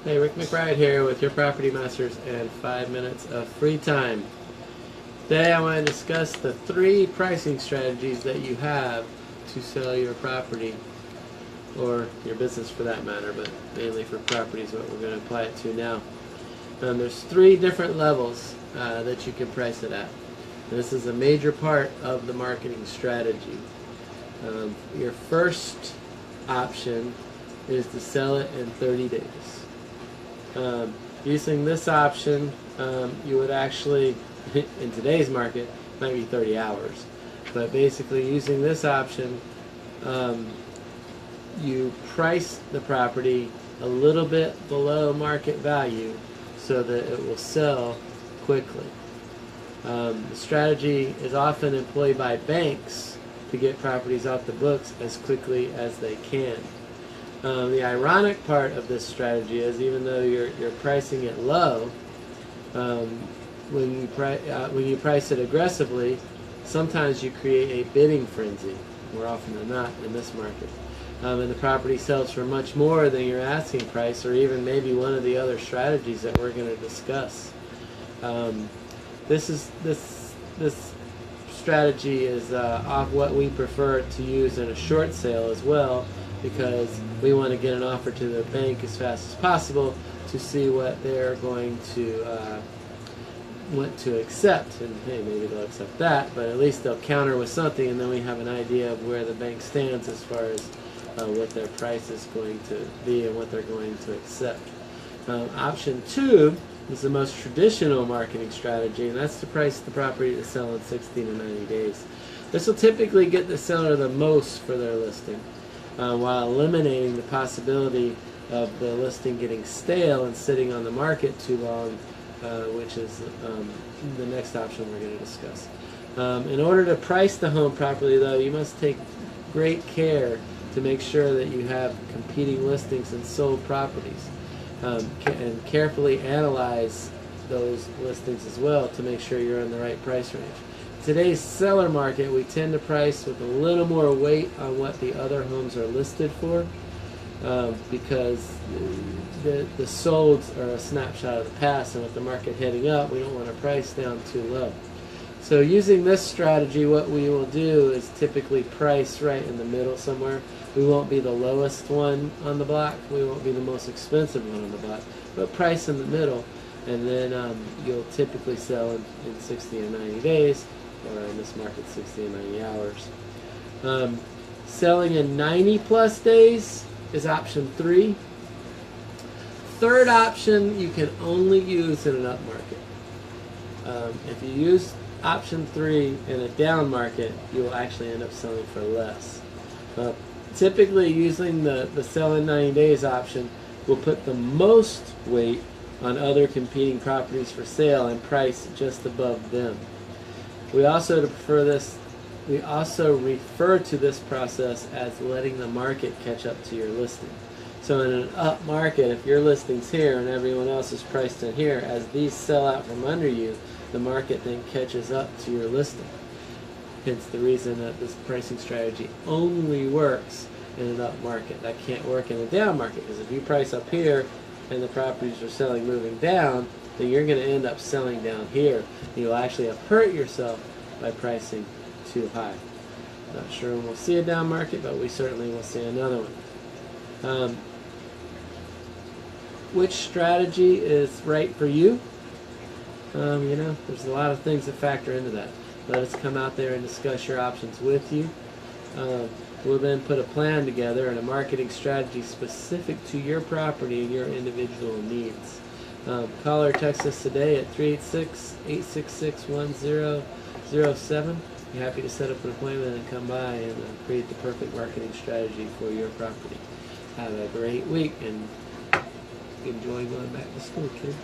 Hey, Rick McBride here with your Property Masters and 5 minutes of free time. Today I want to discuss the 3 pricing strategies that you have to sell your property, or your business for that matter, but mainly for property is what we're going to apply it to now. There's 3 different levels that you can price it at. This is a major part of the marketing strategy. Your first option is to sell it in 30 days. Using this option, you would actually, in today's market, might be 30 hours. But basically, using this option, you price the property a little bit below market value so that it will sell quickly. The strategy is often employed by banks to get properties off the books as quickly as they can. The ironic part of this strategy is, even though you're pricing it low, when you price it aggressively, sometimes you create a bidding frenzy, more often than not in this market. And the property sells for much more than your asking price, or even maybe one of the other strategies that we're going to discuss. This strategy is off what we prefer to use in a short sale as well, because we want to get an offer to the bank as fast as possible to see what they're going to want to accept. And hey, maybe they'll accept that, but at least they'll counter with something, and then we have an idea of where the bank stands as far as what their price is going to be and what they're going to accept. Option 2 is the most traditional marketing strategy, and that's to price the property to sell in 60 to 90 days. This will typically get the seller the most for their listing, while eliminating the possibility of the listing getting stale and sitting on the market too long, which is the next option we're going to discuss. In order to price the home properly, though, you must take great care to make sure that you have competing listings and sold properties, and carefully analyze those listings as well to make sure you're in the right price range. Today's seller market, we tend to price with a little more weight on what the other homes are listed for, because the solds are a snapshot of the past, and with the market heading up, we don't want to price down too low. So using this strategy, what we will do is typically price right in the middle somewhere. We won't be the lowest one on the block, we won't be the most expensive one on the block, but price in the middle, and then you'll typically sell in 60 and 90 days, or in this market 60 and 90 hours. Selling in 90 plus days is option 3. Third option you can only use in an up market. If you use option 3 in a down market, you will actually end up selling for less. Typically, using the sell in 90 days option will put the most weight on other competing properties for sale and price just above them. We also refer to this process as letting the market catch up to your listing. So in an up market, if your listing's here and everyone else is priced in here, as these sell out from under you, the market then catches up to your listing. Hence the reason that this pricing strategy only works in an up market. That can't work in a down market, because if you price up here and the properties are selling moving down, then you're going to end up selling down here. You'll actually have hurt yourself by pricing too high. Not sure when we'll see a down market, but we certainly will see another one. Which strategy is right for you? There's a lot of things that factor into that. Let us come out there and discuss your options with you. We'll then put a plan together and a marketing strategy specific to your property and your individual needs. Call or text us today at 386-866-1007. Be happy to set up an appointment and come by and create the perfect marketing strategy for your property. Have a great week and enjoy going back to school, kids.